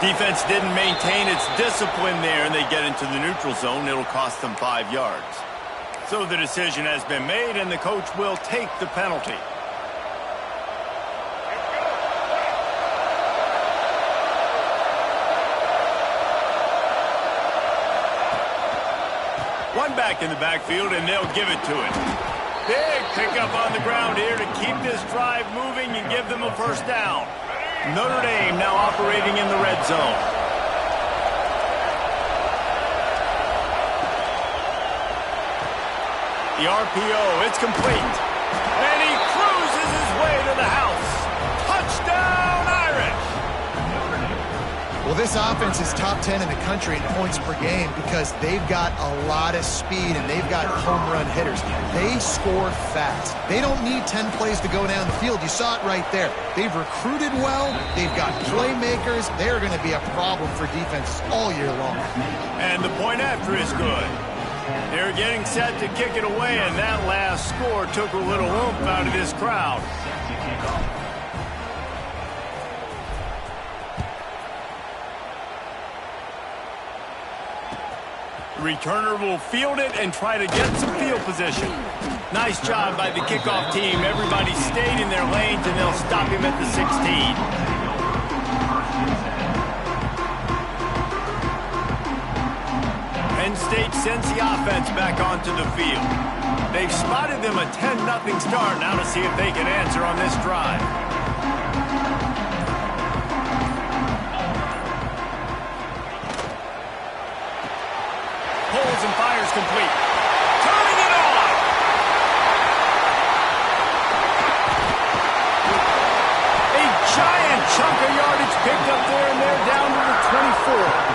Defense didn't maintain its discipline there, and they get into the neutral zone. It'll cost them 5 yards. So the decision has been made, and the coach will take the penalty. One back in the backfield, and they'll give it to it. Big pickup on the ground here to keep this drive moving and give them a first down. Notre Dame now operating in the red zone. The RPO, it's complete. And he cruises his way to the house. Touchdown, Irish! Well, this offense is top 10 in the country in points per game because they've got a lot of speed and they've got home run hitters. They score fast. They don't need 10 plays to go down the field. You saw it right there. They've recruited well. They've got playmakers. They're going to be a problem for defense all year long. And the point after is good. They're getting set to kick it away, and that last score took a little oomph out of this crowd. The returner will field it and try to get some field position. Nice job by the kickoff team. Everybody stayed in their lanes, and they'll stop him at the 16. Penn State sends the offense back onto the field. They've spotted them a 10-0 start. Now to see if they can answer on this drive. Pulls and fires complete. Turning it on! A giant chunk of yardage picked up there, and they're down to the 24.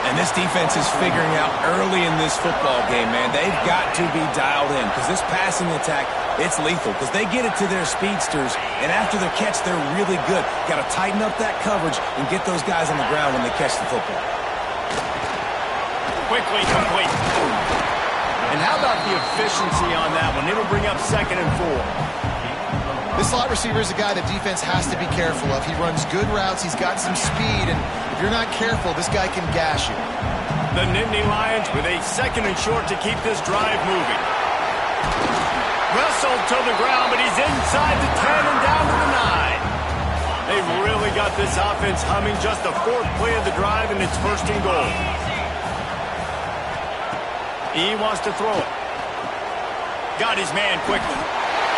And this defense is figuring out early in this football game, man. They've got to be dialed in because this passing attack, it's lethal because they get it to their speedsters, and after the catch, they're really good. Got to tighten up that coverage and get those guys on the ground when they catch the football. Quickly complete. And how about the efficiency on that one? It'll bring up 2nd and 4. This slot receiver is a guy the defense has to be careful of. He runs good routes. He's got some speed, and if you're not careful, this guy can gash you. The Nittany Lions with a 2nd and short to keep this drive moving. Wrestled to the ground, but he's inside the 10 and down to the 9. They've really got this offense humming. Just the 4th play of the drive, and it's 1st and goal. He wants to throw it. Got his man quickly.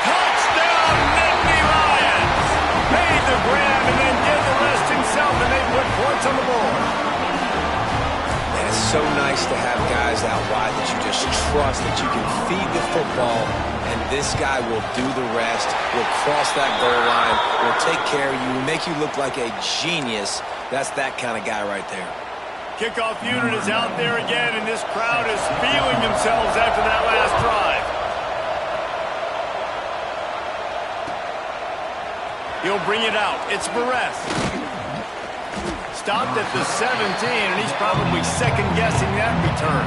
Touchdown, Nittany Lions! Made the grab and then did the rest himself, and they put points on the board. Man, it's so nice to have guys out wide that you just trust that you can feed the football, and this guy will do the rest, will cross that goal line, will take care of you, will make you look like a genius. That's that kind of guy right there. Kickoff unit is out there again, and this crowd is feeling themselves after that last drive. He'll bring it out. It's Barres. Stopped at the 17, and he's probably second-guessing that return.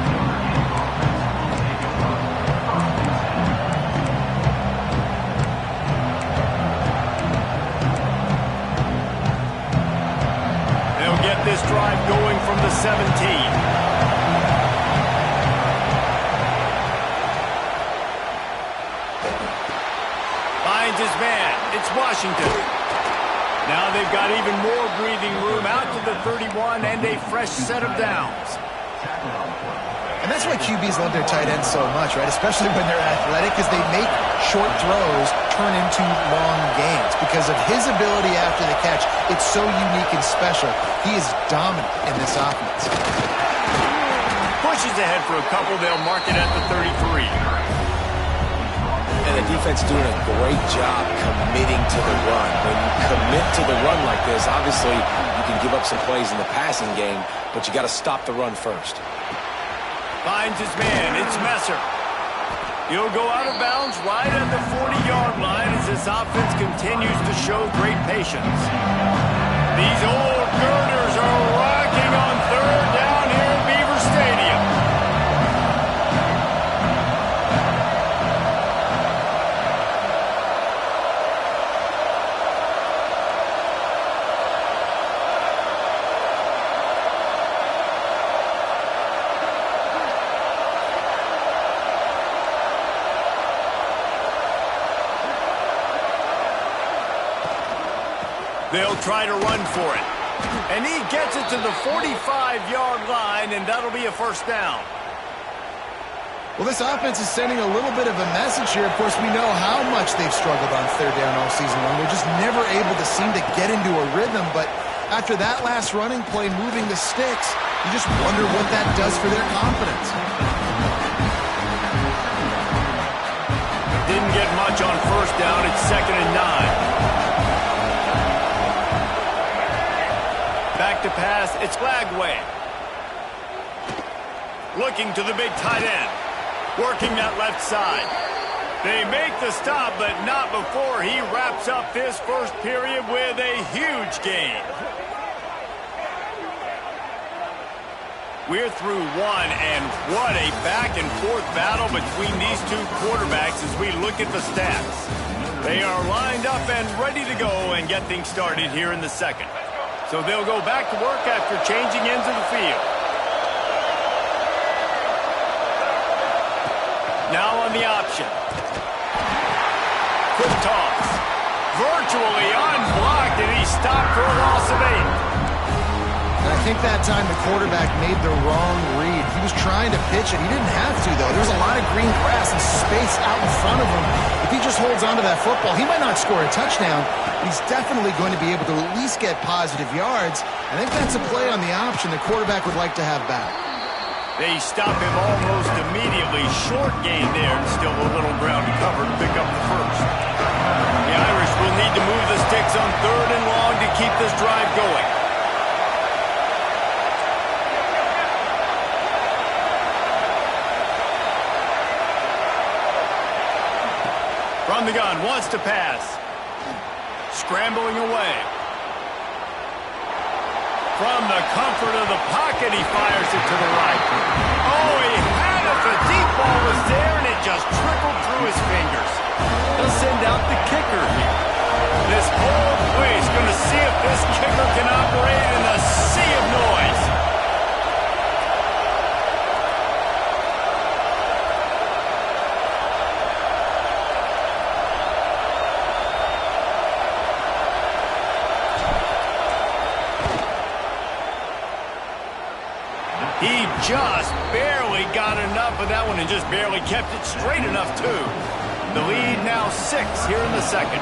They'll get this drive going from the 17. Finds his man. It's Washington. Now they've got even more breathing room out to the 31 and a fresh set of downs. And that's why QBs love their tight ends so much, right? Especially when they're athletic, because they make short throws turn into long gains. Because of his ability after the catch, it's so unique and special. He is dominant in this offense. Pushes ahead for a couple. They'll mark it at the 33. And the defense doing a great job committing to the run. When you commit to the run like this, obviously you can give up some plays in the passing game, but you got to stop the run first. Finds his man. It's Messer. He'll go out of bounds right at the 40-yard line as this offense continues to show great patience. These old girders are rocking on 3rd down here at Beaver Stadium. They'll try to run for it. And he gets it to the 45-yard line, and that'll be a first down. Well, this offense is sending a little bit of a message here. Of course, we know how much they've struggled on third down all season long. They're just never able to seem to get into a rhythm. But after that last running play, moving the sticks, you just wonder what that does for their confidence. Didn't get much on first down. It's 2nd and 9. Back to pass, it's Lagway. Looking to the big tight end. Working that left side. They make the stop, but not before he wraps up this first period with a huge gain. We're through one, and what a back-and-forth battle between these two quarterbacks as we look at the stats. They are lined up and ready to go and get things started here in the second. So they'll go back to work after changing ends of the field. Now on the option. Quick toss. Virtually unblocked, and he stopped for a loss of 8. And I think that time the quarterback made the wrong read. He was trying to pitch it. He didn't have to, though. There's a lot of green grass and space out in front of him. If he just holds onto that football, he might not score a touchdown, but he's definitely going to be able to at least get positive yards. I think that's a play on the option the quarterback would like to have back. They stop him almost immediately. Short gain there, and still a little ground to cover to pick up the first. The Irish will need to move the sticks on 3rd and long to keep this drive going. From the gun, wants to pass. Scrambling away. From the comfort of the pocket, he fires it to the right. Oh, he had it. The deep ball was there, and it just trickled through his fingers. They'll send out the kicker here. This whole place going to see if this kicker can operate in a sea of noise. He just barely got enough of that one and just barely kept it straight enough, too. The lead now 6 here in the second.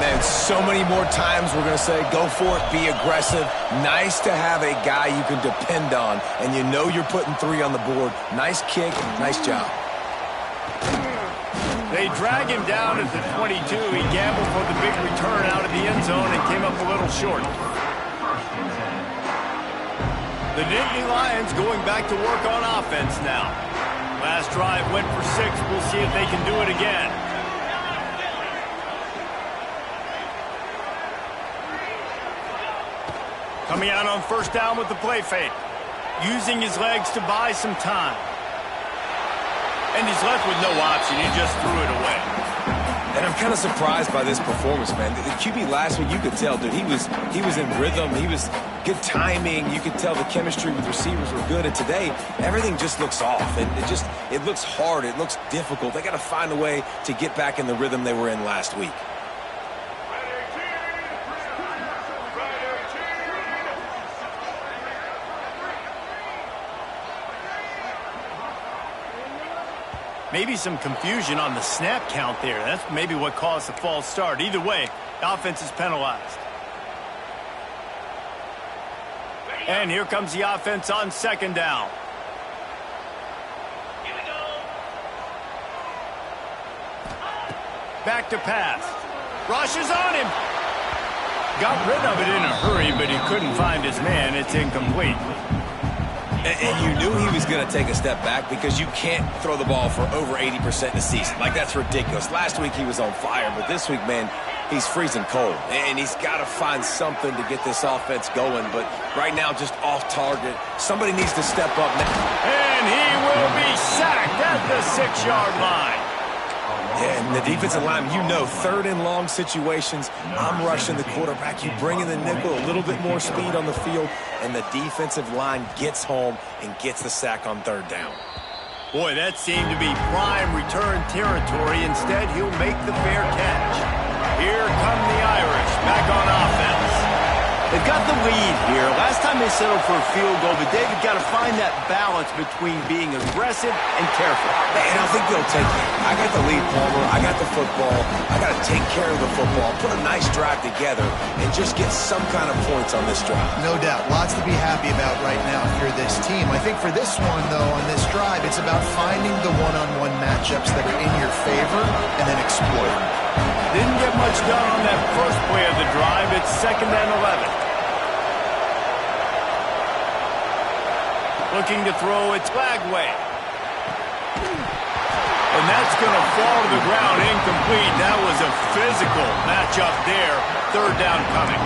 Man, so many more times we're going to say, go for it, be aggressive. Nice to have a guy you can depend on, and you know you're putting 3 on the board. Nice kick, nice job. They drag him down at the 22. He gambled for the big return out of the end zone and came up a little short. The Nittany Lions going back to work on offense now. Last drive went for 6. We'll see if they can do it again. Coming out on first down with the play fake. Using his legs to buy some time. And he's left with no option. He just threw it away. And I'm kind of surprised by this performance, man. The QB last week, you could tell, dude, he was in rhythm. He was good timing. You could tell the chemistry with receivers were good. And today, everything just looks off. And it looks hard. It looks difficult. They got to find a way to get back in the rhythm they were in last week. Maybe some confusion on the snap count there. That's maybe what caused the false start. Either way, the offense is penalized. And here comes the offense on second down. Back to pass. Rushes on him. Got rid of it in a hurry, but he couldn't find his man. It's incomplete. And you knew he was going to take a step back because you can't throw the ball for over 80% in a season. Like, that's ridiculous. Last week he was on fire, but this week, man, he's freezing cold. And he's got to find something to get this offense going. But right now, just off target. Somebody needs to step up now. And he will be sacked at the 6-yard line. Yeah, and the defensive line, you know, third and long situations, I'm rushing the quarterback. You bring in the nickel, a little bit more speed on the field, and the defensive line gets home and gets the sack on third down. Boy, that seemed to be prime return territory. Instead, he'll make the fair catch. Here come the Irish back on offense. They've got the lead here. Last time they settled for a field goal, but David got to find that balance between being aggressive and careful. And I think they'll take it. I got the lead, Palmer. I got the football. I got to take care of the football, put a nice drive together, and just get some kind of points on this drive. No doubt. Lots to be happy about right now if you're this team. I think for this one, though, on this drive, it's about finding the one-on-one matchups that are in your favor and then exploiting them. Didn't get much done on that first play of the drive. It's 2nd and 11. Looking to throw, it's Lagway. And that's going to fall to the ground incomplete. That was a physical matchup there. 3rd down coming.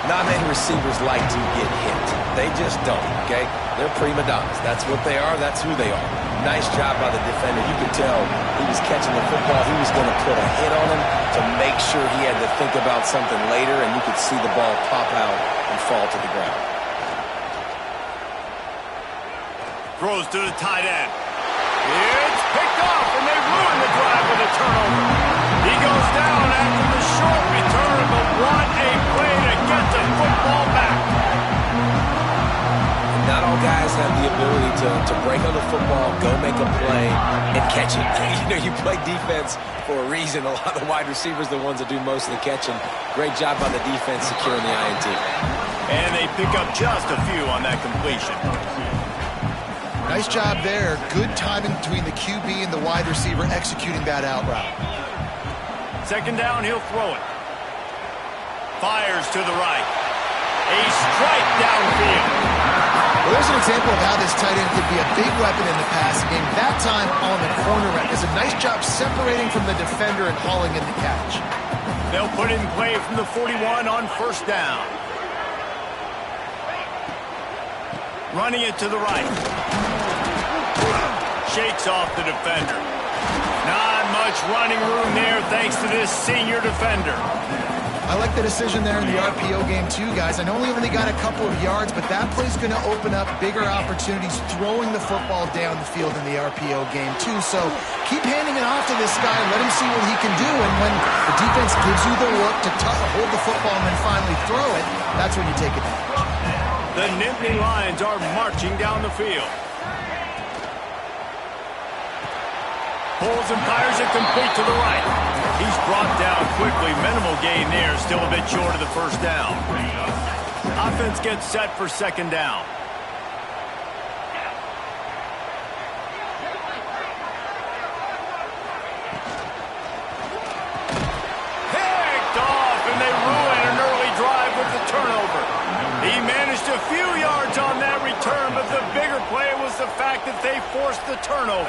Not many receivers like to get hit. They just don't, okay? They're prima donnas. That's what they are. That's who they are. Nice job by the defender. You could tell he was catching the football. He was going to put a hit on him to make sure he had to think about something later, and you could see the ball pop out and fall to the ground. Throws to the tight end. It's picked off, and they ruin the drive with a turnover. He goes down after the short return, but what a play to get the football back. Not all guys have the ability to break on the football, go make a play, and catch it. You play defense for a reason. A lot of the wide receivers are the ones that do most of the catching. Great job by the defense securing the INT. And they pick up just a few on that completion. Nice job there. Good timing between the QB and the wide receiver executing that out route. 2nd down, he'll throw it. Fires to the right. A strike downfield. Well, there's an example of how this tight end could be a big weapon in the passing game. That time on the corner route. Does a nice job separating from the defender and hauling in the catch. They'll put in play from the 41 on 1st down. Running it to the right. Shakes off the defender. Not much running room there thanks to this senior defender. I like the decision there in the RPO game too, guys. I know we only got a couple of yards, but that play's going to open up bigger opportunities throwing the football down the field in the RPO game too. So keep handing it off to this guy and let him see what he can do. And when the defense gives you the look to hold the football and then finally throw it, that's when you take advantage. The Nittany Lions are marching down the field. Pulls and fires it complete to the right. He's brought down quickly. Minimal gain there. Still a bit short of the 1st down. Offense gets set for 2nd down. Picked off, and they ruin an early drive with the turnover. He managed a few yards on that return, but the bigger play was the fact that they forced the turnover.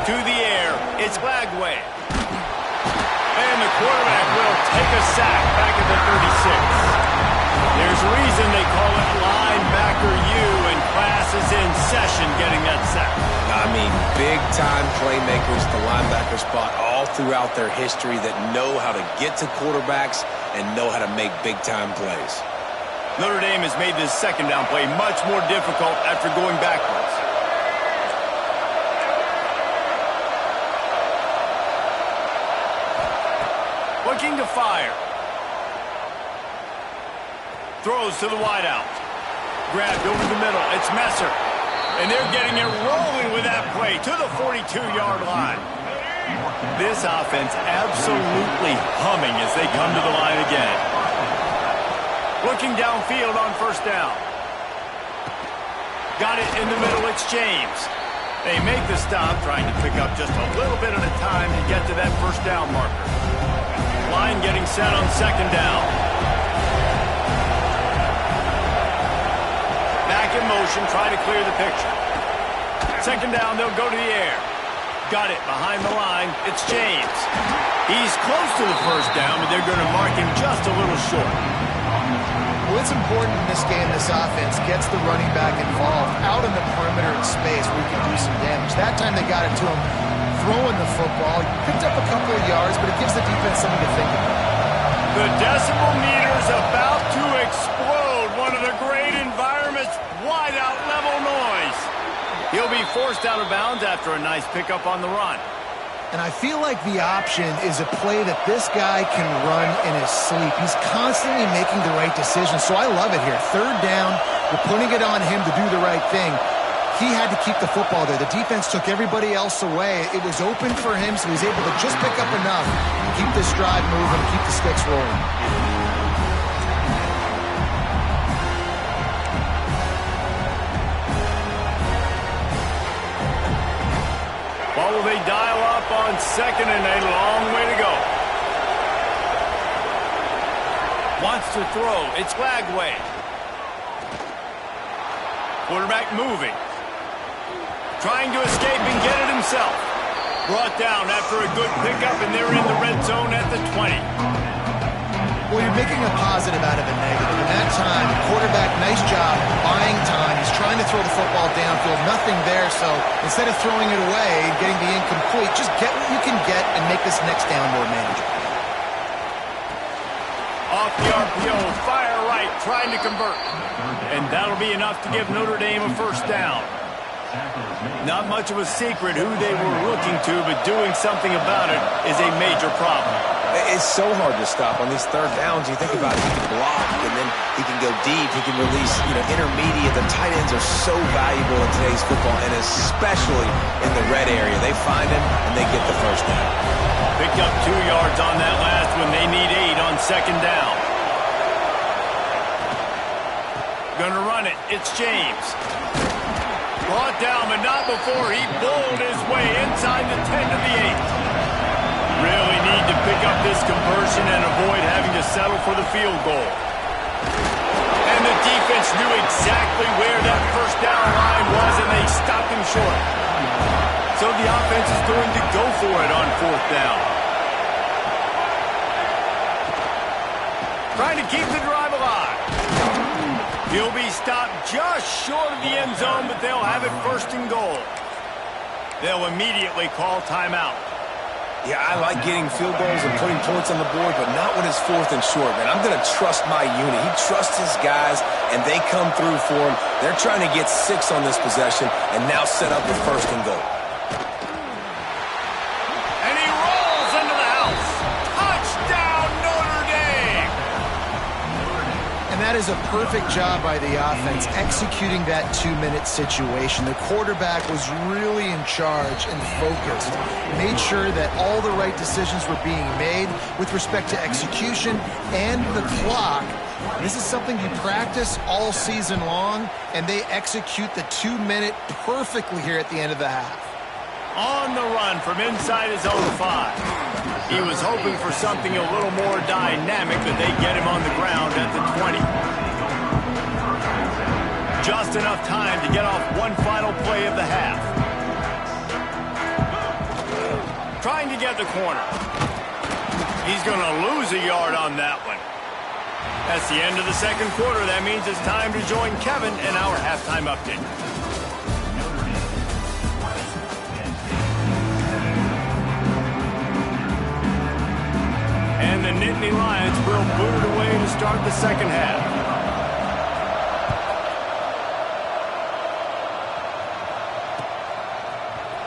To the air, it's Lagway. And the quarterback will take a sack back at the 36. There's a reason they call it linebacker U, and class is in session getting that sack. I mean, big-time playmakers at the linebacker spot all throughout their history that know how to get to quarterbacks and know how to make big-time plays. Notre Dame has made this 2nd down play much more difficult after going backwards. Looking to fire. Throws to the wideout. Grabbed over the middle. It's Messer. And they're getting it rolling with that play to the 42-yard line. This offense absolutely humming as they come to the line again. Looking downfield on 1st down. Got it in the middle. It's James. They make the stop, trying to pick up just a little bit at a time to get to that 1st down marker. Line getting set on 2nd down. Back in motion, try to clear the picture. 2nd down, they'll go to the air. Got it behind the line. It's James. He's close to the 1st down, but they're going to mark him just a little short. Well, it's important in this game, this offense gets the running back involved out in the perimeter in space where he can do some damage. That time they got it to him throwing the football. He picked up a couple of yards, but it gives the defense something to think about. The decibel meter's about to explode. One of the great environments, wide-out level noise. He'll be forced out of bounds after a nice pickup on the run. And I feel like the option is a play that this guy can run in his sleep. He's constantly making the right decision, so I love it here. Third down, we're putting it on him to do the right thing. He had to keep the football there. The defense took everybody else away. It was open for him, so he's able to just pick up enough to keep this drive moving, keep the sticks rolling. What will they dial up on second and a long way to go? Wants to throw. It's Lagway. Quarterback moving. Trying to escape and get it himself. Brought down after a good pickup, and they're in the red zone at the 20. Well, you're making a positive out of a negative. In that time, quarterback, nice job, buying time. He's trying to throw the football downfield. Nothing there, so instead of throwing it away and getting the incomplete, just get what you can get and make this next down more manageable. Off the RPO, fire right, trying to convert. And that'll be enough to give Notre Dame a first down. Not much of a secret who they were looking to, but doing something about it is a major problem. It's so hard to stop on these third downs. You think about it, he can block, and then he can go deep. He can release, intermediate. The tight ends are so valuable in today's football, and especially in the red area. They find him, and they get the first down. Picked up 2 yards on that last one. They need 8 on second down. Gonna run it. It's James. Brought down, but not before he bowled his way inside the 10 to the 8. Really need to pick up this conversion and avoid having to settle for the field goal. And the defense knew exactly where that first down line was, and they stopped him short. So the offense is going to go for it on fourth down. Trying to keep the drive alive. He'll be stopped just short of the end zone, but they'll have it first and goal. They'll immediately call timeout. Yeah, I like getting field goals and putting points on the board, but not when it's fourth and short, man. I'm going to trust my unit. He trusts his guys, and they come through for him. They're trying to get 6 on this possession and now set up the first and goal. And he rolls into the house. Touchdown, Notre Dame! And that is a perfect job by the offense, executing that 2-minute situation. The quarterback was really in charge and focused. Made sure that all the right decisions were being made with respect to execution and the clock. This is something you practice all season long, and they execute the 2-minute perfectly here at the end of the half. On the run from inside his own 5. He was hoping for something a little more dynamic, but they get him on the ground at the 20. Just enough time to get off one final play of the half. Trying to get the corner. He's going to lose a yard on that one. That's the end of the second quarter. That means it's time to join Kevin in our halftime update. And the Nittany Lions will boot it away to start the second half.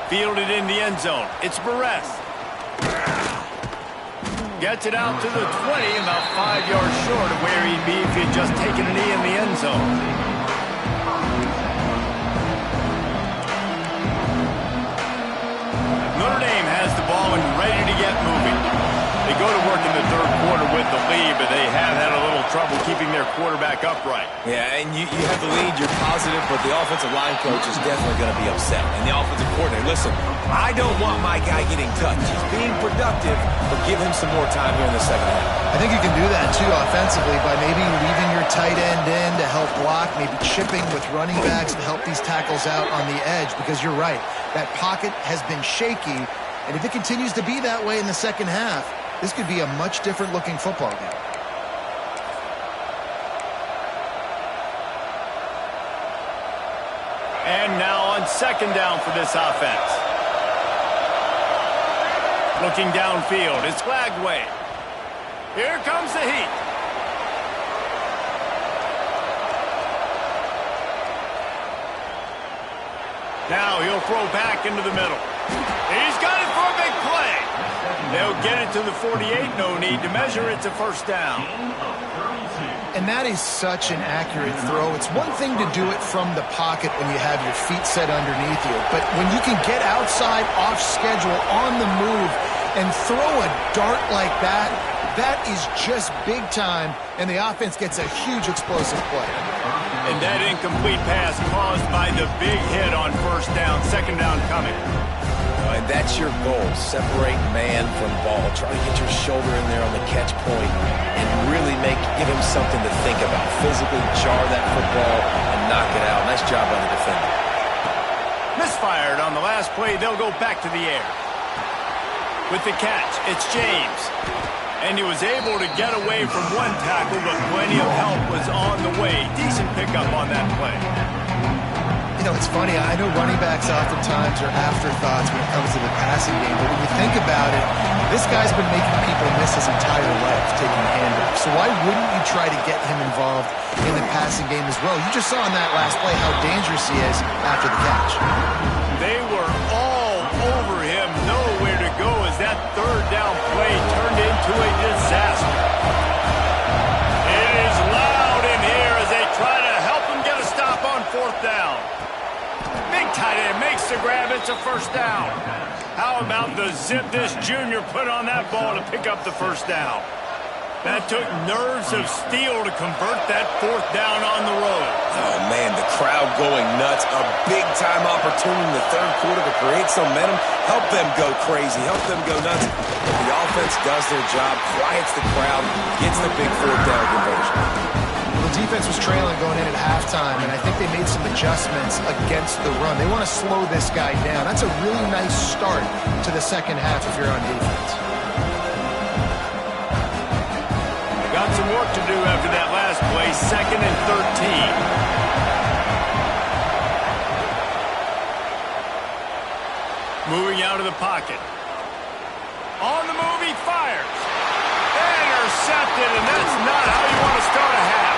Fielded in the end zone. It's Barres. Gets it out to the 20, about 5 yards short of where he'd be if he had just taken a knee in the end zone. Notre Dame has the ball and ready to get moving. They go to work in the third quarter with the lead, but they have had a little trouble keeping their quarterback upright. Yeah, and you have the lead, you're positive, but the offensive line coach is definitely going to be upset. And the offensive coordinator, listen, I don't want my guy getting touched. He's being productive, but give him some more time here in the second half. I think you can do that, too, offensively, by maybe leaving your tight end in to help block, maybe chipping with running backs to help these tackles out on the edge, because you're right. That pocket has been shaky, and if it continues to be that way in the second half, this could be a much different-looking football game. And now on second down for this offense. Looking downfield, it's Lagway. Here comes the heat. Now he'll throw back into the middle. He's got it for a big play. They'll get it to the 48. No need to measure. It's a first down. And that is such an accurate throw. It's one thing to do it from the pocket when you have your feet set underneath you, but when you can get outside, off schedule, on the move, and throw a dart like that, that is just big time, and the offense gets a huge explosive play. And that incomplete pass caused by the big hit on first down, second down coming. And that's your goal. Separate man from ball. Try to get your shoulder in there on the catch point and really give him something to think about. Physically jar that football and knock it out. Nice job by the defender. Misfired on the last play. They'll go back to the air. With the catch, it's James. And he was able to get away from one tackle, but plenty of help was on the way. Decent pickup on that play. You know, it's funny. I know running backs oftentimes are afterthoughts when it comes to the passing game, but when you think about it, this guy's been making people miss his entire life taking a handoff. So why wouldn't you try to get him involved in the passing game as well? You just saw in that last play how dangerous he is after the catch. They were all over him, nowhere to go as that third down play turned into a disaster. It is loud in here as they try to help him get a stop on fourth down. Big tight end makes the grab. It's a first down. How about the zip this junior put on that ball to pick up the first down? That took nerves of steel to convert that fourth down on the road. Oh, man, the crowd going nuts. A big-time opportunity in the third quarter to create some momentum. Help them go crazy. Help them go nuts. But the offense does their job, quiets the crowd, gets the big fourth down conversion. The defense was trailing going in at halftime, and I think they made some adjustments against the run. They want to slow this guy down. That's a really nice start to the second half if you're on defense. Got some work to do after that last play, 2nd and 13. Moving out of the pocket. On the move, he fires. Intercepted, and that's not how you want to start a half.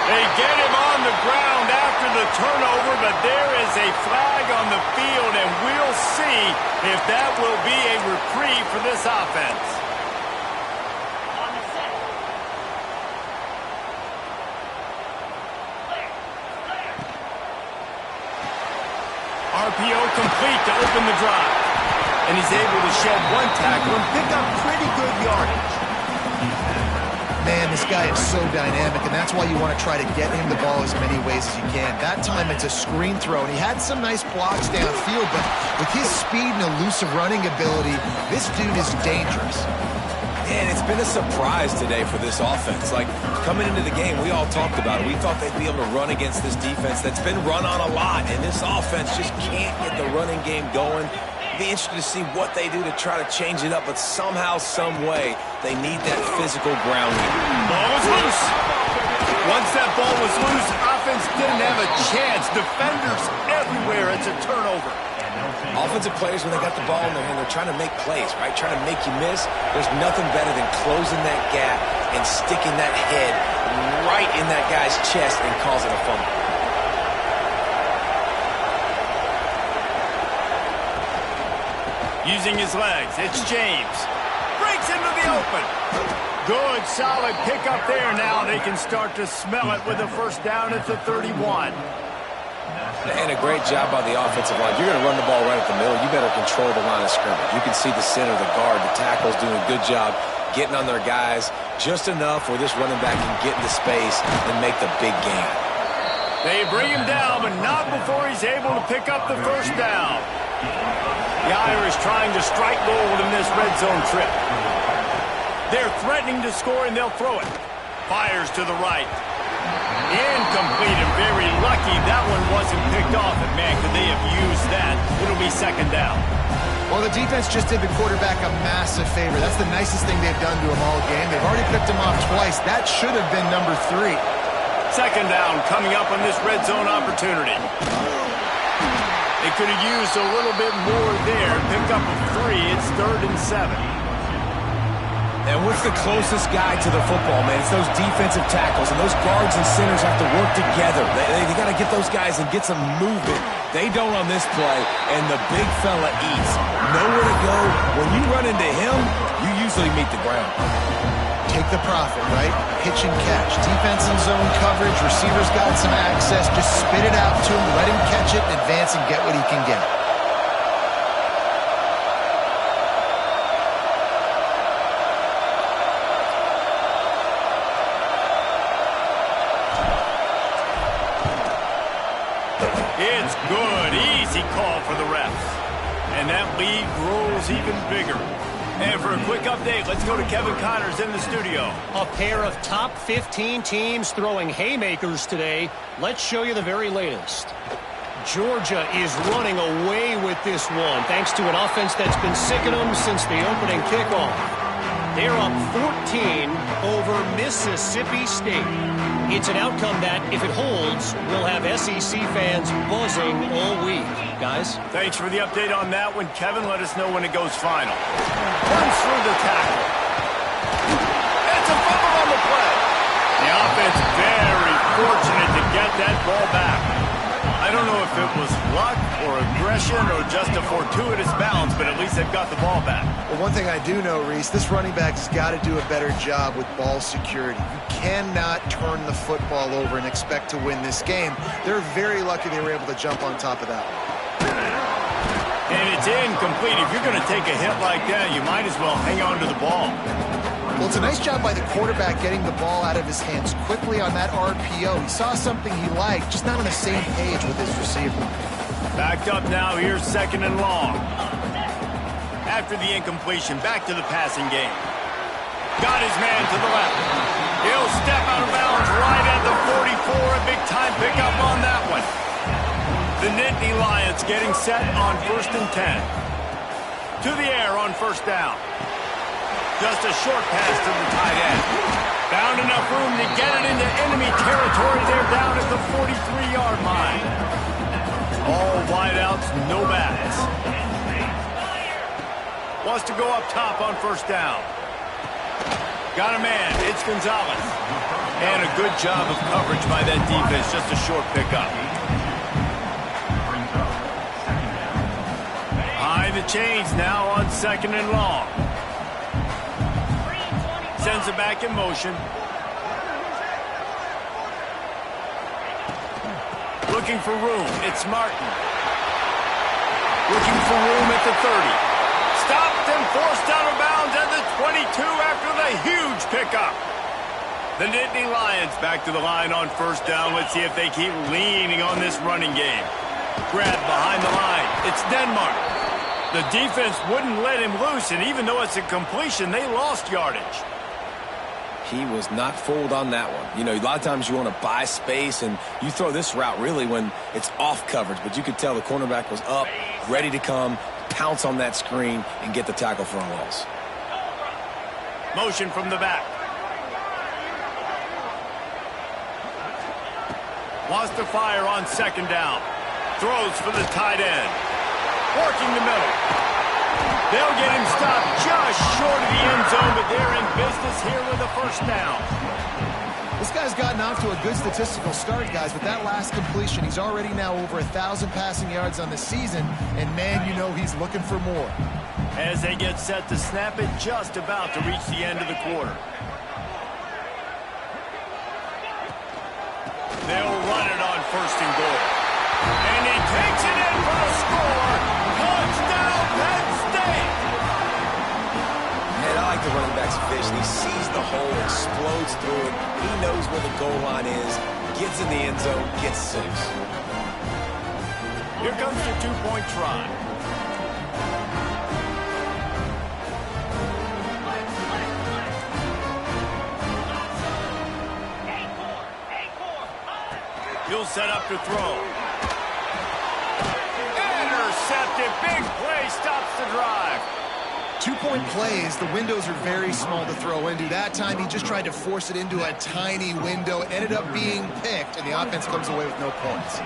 They get him on the ground after the turnover, but there is a flag on the field, and we'll see if that will be a reprieve for this offense. RPO complete to open the drive. And he's able to shed one tackle and pick up pretty good yardage. Man, this guy is so dynamic, and that's why you want to try to get him the ball as many ways as you can. That time it's a screen throw, and he had some nice blocks downfield, but with his speed and elusive running ability, this dude is dangerous. Man, it's been a surprise today for this offense. Like, coming into the game, we all talked about it. We thought they'd be able to run against this defense that's been run on a lot, and this offense just can't get the running game going. Be interested to see what they do to try to change it up, but somehow, some way, they need that physical ground game. Ball was loose. Once that ball was loose, offense didn't have a chance. Defenders everywhere. It's a turnover. Offensive players, when they got the ball in their hand, they're trying to make plays, right? Trying to make you miss. There's nothing better than closing that gap and sticking that head right in that guy's chest and causing a fumble. Using his legs, it's James. Breaks into the open. Good, solid pickup there. Now they can start to smell it with a first down at the 31. And a great job by the offensive line. You're going to run the ball right at the middle. You better control the line of scrimmage. You can see the center, the guard, the tackles doing a good job getting on their guys just enough where this running back can get into space and make the big gain. They bring him down, but not before he's able to pick up the first down. The Irish trying to strike gold in this red zone trip. They're threatening to score, and they'll throw it. Fires to the right. Incomplete, and very lucky that one wasn't picked off. And, man, could they have used that? It'll be second down. Well, the defense just did the quarterback a massive favor. That's the nicest thing they've done to him all game. They've already picked him off twice. That should have been number 3. Second down coming up on this red zone opportunity. They could have used a little bit more there. Pick up a 3. It's 3rd and 7. And what's the closest guy to the football, man? It's those defensive tackles, and those guards and centers have to work together. They got to get those guys and get some movement. They don't on this play, and the big fella eats. Nowhere to go. When you run into him, you usually meet the ground. Take the profit, right? Pitch and catch. Defense in zone coverage. Receivers got some access. Just spit it out to him. Let him catch it, advance, and get what he can get. It's good. Easy call for the refs. And that lead grows even bigger. And for a quick update, let's go to Kevin Connors in the studio. A pair of top 15 teams throwing haymakers today. Let's show you the very latest. Georgia is running away with this one, thanks to an offense that's been sicking them since the opening kickoff. They're up 14 over Mississippi State. It's an outcome that, if it holds, will have SEC fans buzzing all week. Guys? Thanks for the update on that one, Kevin. Let us know when it goes final. Runs through the tackle. It's a fumble on the play. The offense very fortunate to get that ball back. I don't know if it was luck or aggression or just a fortuitous bounce, but at least they've got the ball back. Well, one thing I do know, Reese, this running back has got to do a better job with ball security. You cannot turn the football over and expect to win this game. They're very lucky they were able to jump on top of that one. And it's incomplete. If you're going to take a hit like that, you might as well hang on to the ball. Well, it's a nice job by the quarterback getting the ball out of his hands quickly on that RPO. He saw something he liked, just not on the same page with his receiver. Backed up now, here's 2nd and long. After the incompletion, back to the passing game. Got his man to the left. He'll step out of bounds right at the 44. A big-time pickup on that one. The Nittany Lions getting set on 1st and 10. To the air on 1st down. Just a short pass to the tight end. Found enough room to get it into enemy territory. They're down at the 43-yard line. All wideouts, no backs. Wants to go up top on 1st down. Got a man. It's Gonzalez. And a good job of coverage by that defense. Just a short pickup. High the chains now on 2nd and long. Sends it back in motion. Looking for room. It's Martin. Looking for room at the 30. Stopped and forced out of bounds at the 22 after the huge pickup. The Nittany Lions back to the line on 1st down. Let's see if they keep leaning on this running game. Grab behind the line. It's Denmark. The defense wouldn't let him loose, and even though it's a completion, they lost yardage. He was not fooled on that one. You know, a lot of times you want to buy space, and you throw this route really when it's off coverage. But you could tell the cornerback was up, ready to come, pounce on that screen, and get the tackle for a loss. Motion from the back. Wants to fire on 2nd down. Throws for the tight end. Working the middle. They'll get him stopped just short of the end zone, but they're in business here with a 1st down. This guy's gotten off to a good statistical start, guys. With that last completion, he's already now over 1,000 passing yards on the season, and man, you know he's looking for more. As they get set to snap it, just about to reach the end of the quarter. They'll run it on 1st and goal. And he takes it in for the score. Touchdown, Penn State! Man, I like the running back's vision. He sees the hole, explodes through it. He knows where the goal line is, gets in the end zone, gets 6. Here comes the 2-point try. He'll set up to throw. Intercepted. Big play stops the drive. 2-point plays, the windows are very small to throw into. That time, he just tried to force it into a tiny window. Ended up being picked, and the offense comes away with no points.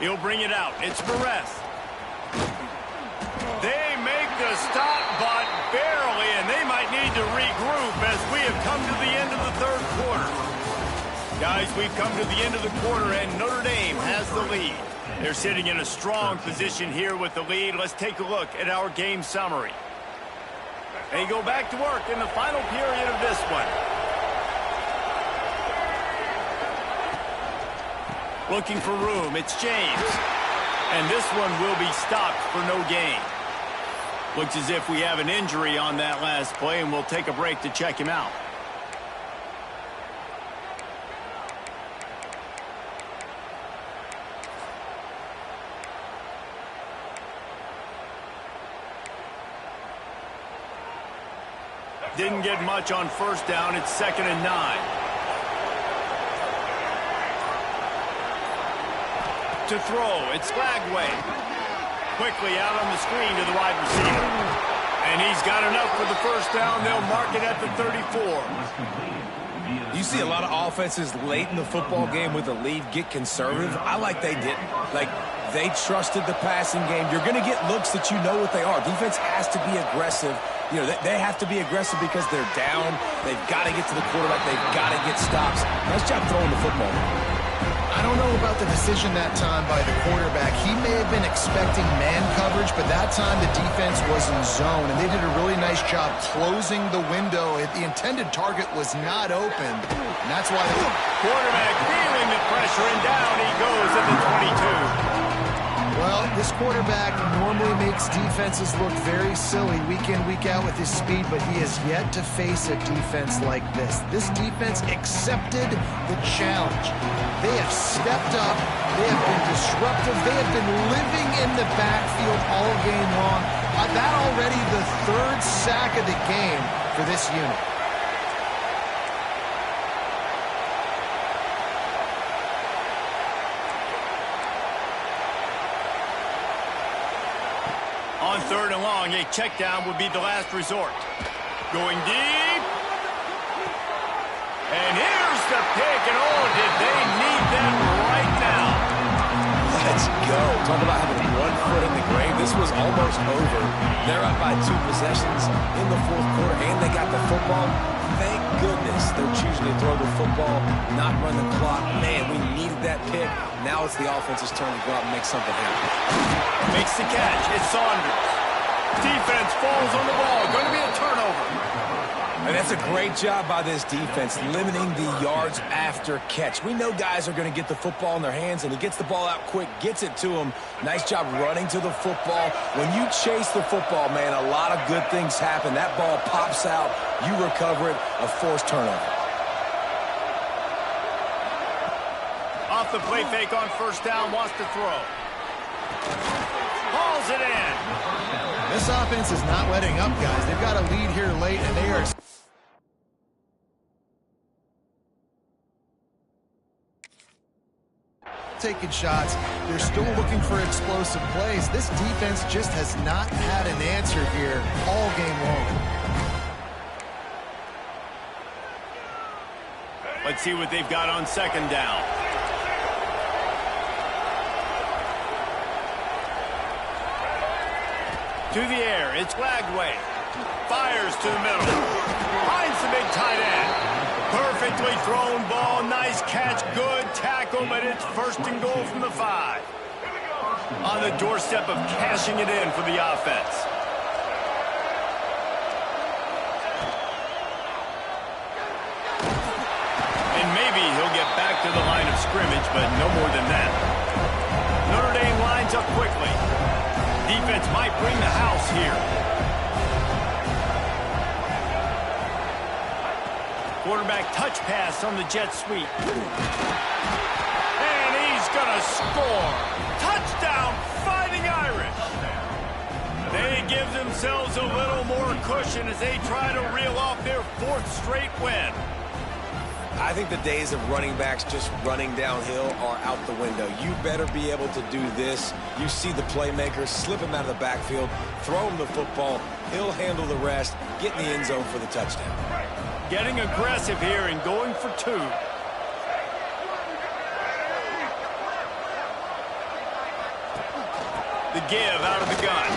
He'll bring it out. It's Perez. stop, but barely, and they might need to regroup as we have come to the end of the third quarter. Guys, we've come to the end of the quarter, and Notre Dame has the lead. They're sitting in a strong position here with the lead. Let's take a look at our game summary. They go back to work in the final period of this one. Looking for room, it's James. And this one will be stopped for no gain. Looks as if we have an injury on that last play, and we'll take a break to check him out. Didn't get much on first down. It's 2nd and 9. To throw, it's Lagway. Quickly out on the screen to the wide receiver. And he's got enough for the first down. They'll mark it at the 34. You see a lot of offenses late in the football game with a lead get conservative. I like they didn't. Like, they trusted the passing game. You're going to get looks that you know what they are. Defense has to be aggressive. You know, they have to be aggressive because they're down. They've got to get to the quarterback. They've got to get stops. Nice job throwing the football. I don't know about the decision that time by the quarterback. He may have been expecting man coverage, but that time the defense was in zone, and they did a really nice job closing the window. The intended target was not open, and that's why the quarterback feeling the pressure, and down he goes at the 22. Well, this quarterback normally makes defenses look very silly week in, week out with his speed, but he has yet to face a defense like this. This defense accepted the challenge. They have stepped up. They have been disruptive. They have been living in the backfield all game long. That already the 3rd sack of the game for this unit. On 3rd and long, a check down would be the last resort. Going deep. And here's the pick, and oh, did they need that right now. Let's go. Talk about having 1 foot in the grave. This was almost over. They're up by 2 possessions in the 4th quarter, and they got the football. Thank goodness they're choosing to throw the football, not run the clock. Man, we needed that pick. Now it's the offense's turn to go out and make something happen. Makes the catch. It's Saunders. Defense falls on the ball. Going to be a turnover. And that's a great job by this defense, limiting the yards after catch. We know guys are going to get the football in their hands, and he gets the ball out quick, gets it to him. Nice job running to the football. When you chase the football, man, a lot of good things happen. That ball pops out. You recover it. A forced turnover. Off the play fake on first down, wants to throw. Hauls it in. This offense is not letting up, guys. They've got a lead here late, and they are taking shots. They're still looking for explosive plays. This defense just has not had an answer here all game long. Let's see what they've got on 2nd down. To the air, it's Lagway. Fires to the middle. Finds the big tight end. Perfectly thrown ball. Nice catch. Good tackle, but it's 1st and goal from the 5. On the doorstep of cashing it in for the offense. And maybe he'll get back to the line of scrimmage, but no more than that. Notre Dame lines up quickly. Defense might bring the house here. Quarterback touch pass on the jet sweep. And he's going to score. Touchdown, Fighting Irish. They give themselves a little more cushion as they try to reel off their 4th straight win. I think the days of running backs just running downhill are out the window. You better be able to do this. You see the playmaker, slip him out of the backfield, throw him the football. He'll handle the rest, get in the end zone for the touchdown. Getting aggressive here and going for 2. The give out of the gun.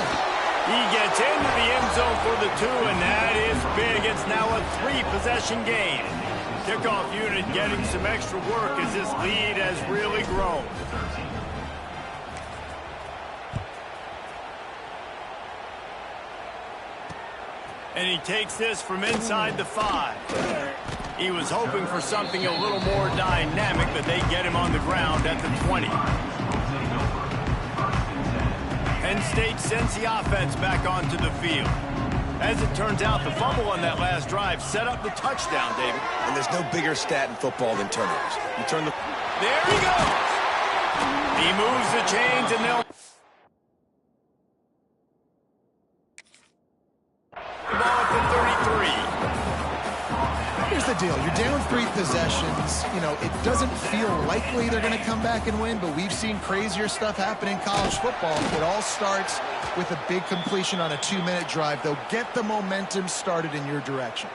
He gets into the end zone for the 2, and that is big. It's now a 3-possession game. Kickoff unit getting some extra work as this lead has really grown. And he takes this from inside the 5. He was hoping for something a little more dynamic, but they get him on the ground at the 20. Penn State sends the offense back onto the field. As it turns out, the fumble on that last drive set up the touchdown, David. And there's no bigger stat in football than turnovers. You turn the... There he goes! He moves the chains, and they'll... ball at the 33. Here's the deal. You're down 3 possessions. You know, it doesn't feel likely they're going to come back and win, but we've seen crazier stuff happen in college football. It all starts with a big completion on a 2-minute drive. They'll get the momentum started in your direction.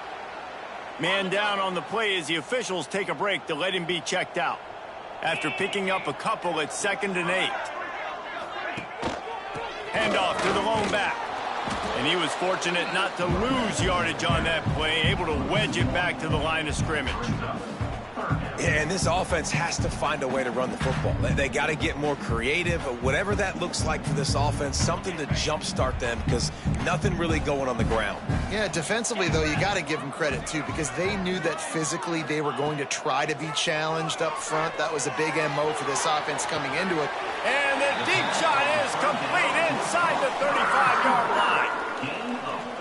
Man down on the play as the officials take a break to let him be checked out. After picking up a couple, it's 2nd and 8. Handoff to the lone back. And he was fortunate not to lose yardage on that play, able to wedge it back to the line of scrimmage. Yeah, and this offense has to find a way to run the football. They got to get more creative. Whatever that looks like for this offense, something to jumpstart them because nothing really going on the ground. Yeah, defensively, though, you got to give them credit, too, because they knew that physically they were going to try to be challenged up front. That was a big MO for this offense coming into it. And the deep shot is complete inside the 35-yard line.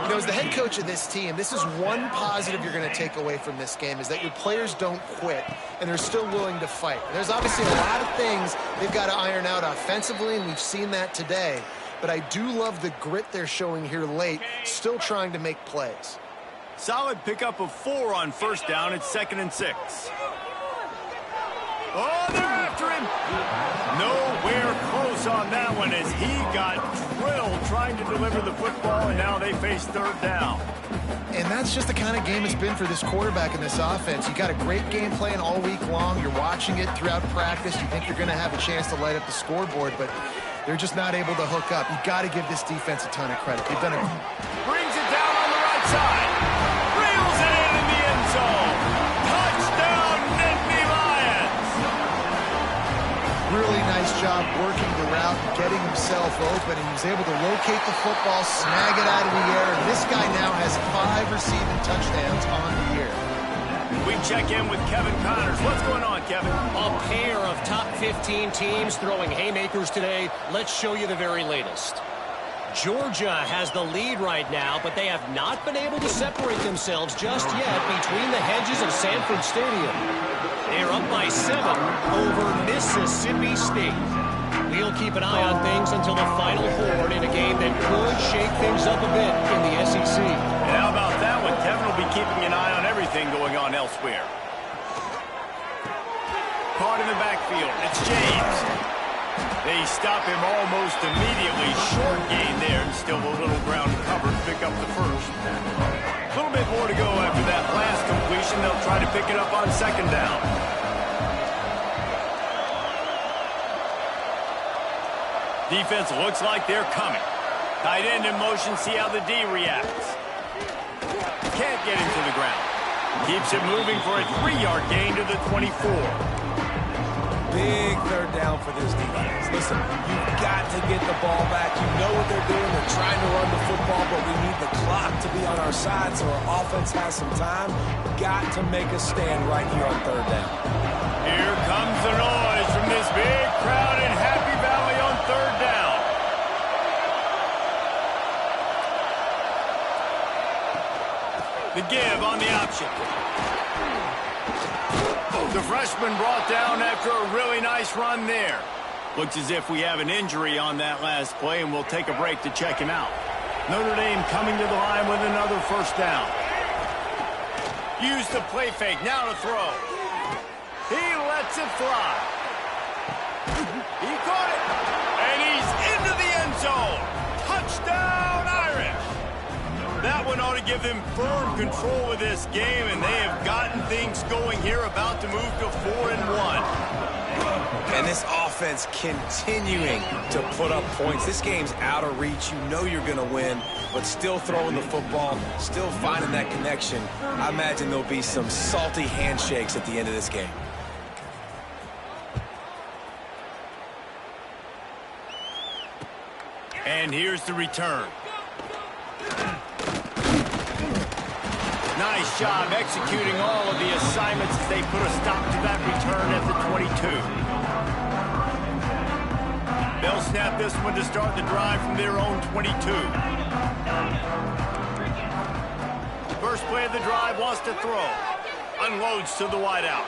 You know, as the head coach of this team, this is one positive you're going to take away from this game, is that your players don't quit, and they're still willing to fight. There's obviously a lot of things they've got to iron out offensively, and we've seen that today. But I do love the grit they're showing here late, still trying to make plays. Solid pickup of 4 on first down. It's 2nd and 6. Oh, they're after him. Nowhere close on that one as he got drilled trying to deliver the football, and now they face 3rd down. And that's just the kind of game it's been for this quarterback in this offense. You got a great game plan all week long. You're watching it throughout practice. You think you're going to have a chance to light up the scoreboard, but they're just not able to hook up. You got to give this defense a ton of credit. They've done it. Brings it down on the right side. Reels it in the end zone. Touchdown, Nittany Lions. Really nice job working the route, getting himself open, and he was able to locate the football, snag it out of the air, and this guy now has 5 receiving touchdowns on the year. We check in with Kevin Connors. What's going on, Kevin? A pair of top 15 teams throwing haymakers today. Let's show you the very latest. Georgia has the lead right now, but they have not been able to separate themselves just yet between the hedges of Sanford Stadium. They're up by 7 over Mississippi State. We'll keep an eye on things until the final horn in a game that could shake things up a bit in the SEC. And how about that one? Kevin will be keeping an eye on everything going on elsewhere. Caught in the backfield. It's James. They stop him almost immediately. Short gain there, and still a little ground covered. Pick up the first. A little bit more to go after that last completion. They'll try to pick it up on 2nd down. Defense looks like they're coming. Tight end in motion, see how the D reacts. Can't get him to the ground. Keeps it moving for a 3-yard gain to the 24. Big 3rd down for this defense. Listen, you've got to get the ball back. You know what they're doing. They're trying to run the football, but we need the clock to be on our side so our offense has some time. Got to make a stand right here on 3rd down. Here comes the noise from this big crowd in Happy Valley on 3rd down. The give on the option. The freshman brought down after a really nice run there. Looks as if we have an injury on that last play, and we'll take a break to check him out. Notre Dame coming to the line with another 1st down. Use the play fake, now to throw. He lets it fly. He caught it, and he's into the end zone. Touchdown, Irish. That one ought to give them firm control of this game, and they have gotten things going here, about to move to 4-1. And this offense continuing to put up points. This game's out of reach. You know you're going to win, but still throwing the football, still finding that connection. I imagine there'll be some salty handshakes at the end of this game. And here's the return. Nice job executing all of the assignments as they put a stop to that return at the 22. They'll snap this one to start the drive from their own 22. First play of the drive, wants to throw. Unloads to the wideout.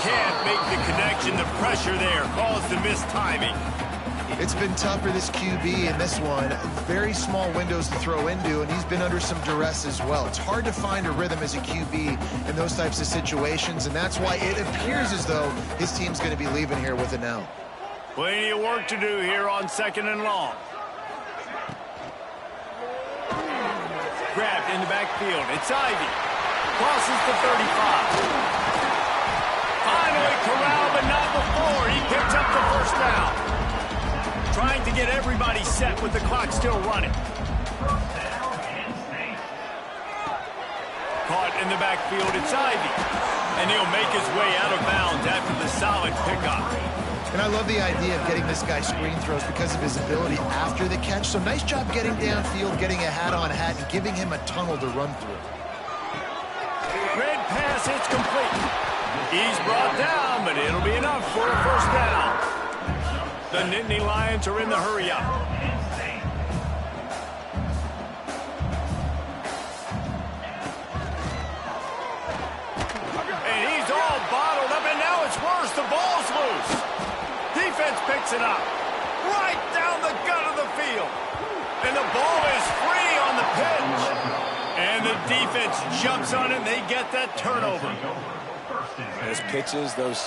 Can't make the connection. The pressure there caused the missed timing. It's been tough for this QB in this one. Very small windows to throw into, and he's been under some duress as well. It's hard to find a rhythm as a QB in those types of situations, and that's why it appears as though his team's going to be leaving here with an L. Plenty of work to do here on 2nd and long. Grabbed in the backfield. It's Ivy. Crosses the 35. Finally corralled, but not before. He picks up the first down. Trying to get everybody set with the clock still running. Caught in the backfield, it's Ivy. And he'll make his way out of bounds after the solid pickup. And I love the idea of getting this guy screen throws because of his ability after the catch. So nice job getting downfield, getting a hat-on-hat, and giving him a tunnel to run through. Great pass, it's complete. He's brought down, but it'll be enough for a first down. The Nittany Lions are in the hurry-up. And he's all bottled up, and now it's worse. The ball's loose. Defense picks it up. Right down the gut of the field. And the ball is free on the pitch. And the defense jumps on it, and they get that turnover. Those pitches, those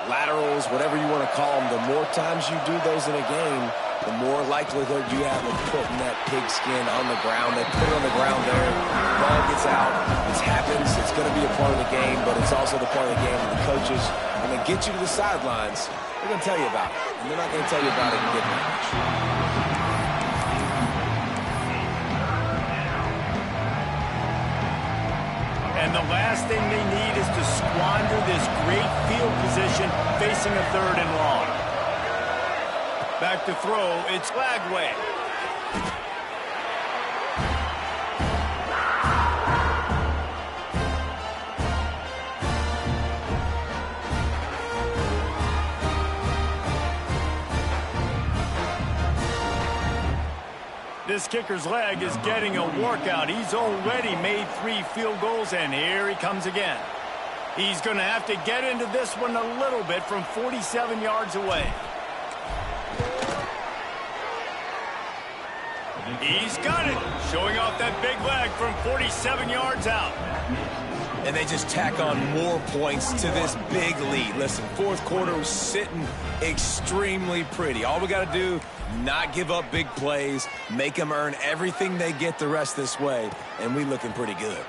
laterals, whatever you want to call them, the more times you do those in a game, the more likelihood you have of putting that pigskin on the ground. They put it on the ground there. The ball gets out. This happens. It's going to be a part of the game, but it's also the part of the game that the coaches, when they get you to the sidelines, they're going to tell you about it. And they're not going to tell you about it and get much. And the last thing they need is to squander this great field position facing a 3rd and long. Back to throw, it's Lagway. This kicker's leg is getting a workout. He's already made 3 field goals, and here he comes again. He's going to have to get into this one a little bit from 47 yards away. He's got it, showing off that big leg from 47 yards out. And they just tack on more points to this big lead. Listen, 4th quarter was sitting extremely pretty. All we got to do, not give up big plays, make them earn everything they get the rest this way, and we looking pretty good.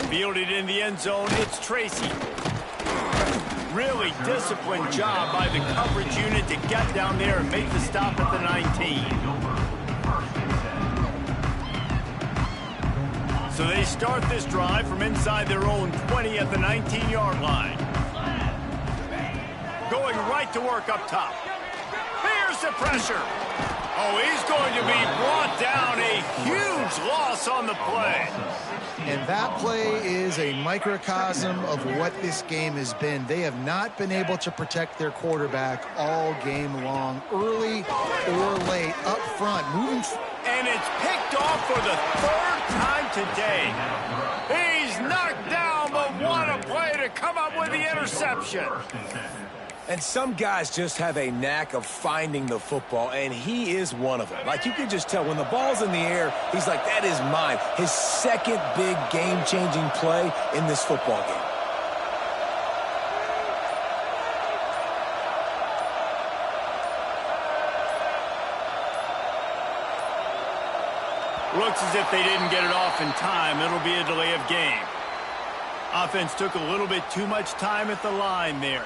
Fielded in the end zone, it's Tracy. Really disciplined job by the coverage unit to get down there and make the stop at the 19. So they start this drive from inside their own 20 at the 19-yard line. Going right to work up top. Here's the pressure. Oh, he's going to be brought down. A huge loss on the play. And that play is a microcosm of what this game has been. They have not been able to protect their quarterback all game long, early or late, up front, moving. And it's picked off for the 3rd time today. He's knocked down, but what a play to come up with the interception. And some guys just have a knack of finding the football, and he is one of them. Like, you can just tell when the ball's in the air, he's like, that is mine. His 2nd big game-changing play in this football game. Looks as if they didn't get it off in time. It'll be a delay of game. Offense took a little bit too much time at the line there.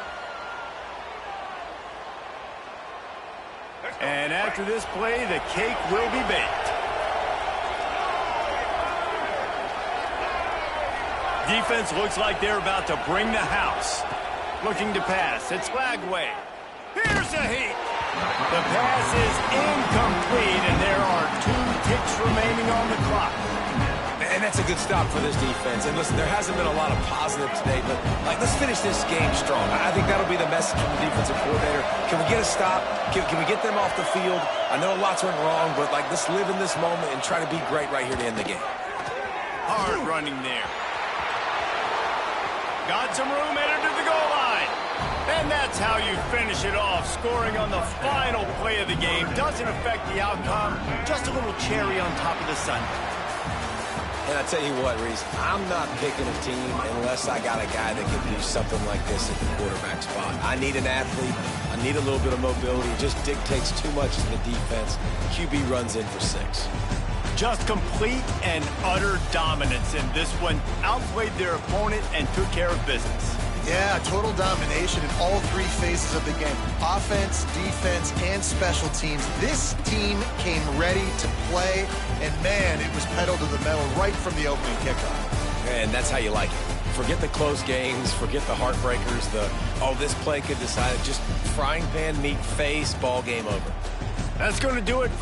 And after this play, the cake will be baked. Defense looks like they're about to bring the house. Looking to pass. It's Lagway. Here's a heat. The pass is incomplete, and there are 2 ticks remaining on the clock. And that's a good stop for this defense. And listen, there hasn't been a lot of positive today, but let's finish this game strong. I think that'll be the message from the defensive coordinator. Can we get a stop? Can we get them off the field? I know lots went wrong, but let's live in this moment and try to be great right here to end the game. Hard running there. Got some room headed to the goal line. And that's how you finish it off. Scoring on the final play of the game doesn't affect the outcome. Just a little cherry on top of the sundae. And I tell you what, Reese, I'm not picking a team unless I got a guy that can do something like this at the quarterback spot. I need an athlete. I need a little bit of mobility. It just dictates too much to the defense. QB runs in for 6. Just complete and utter dominance in this one. Outplayed their opponent and took care of business. Yeah, total domination in all 3 phases of the game. Offense, defense, and special teams. This team came ready to play, and man, it was pedal to the metal right from the opening kickoff. And that's how you like it. Forget the close games, forget the heartbreakers, this play could decide it. Just frying pan, meat face, ball game over. That's going to do it for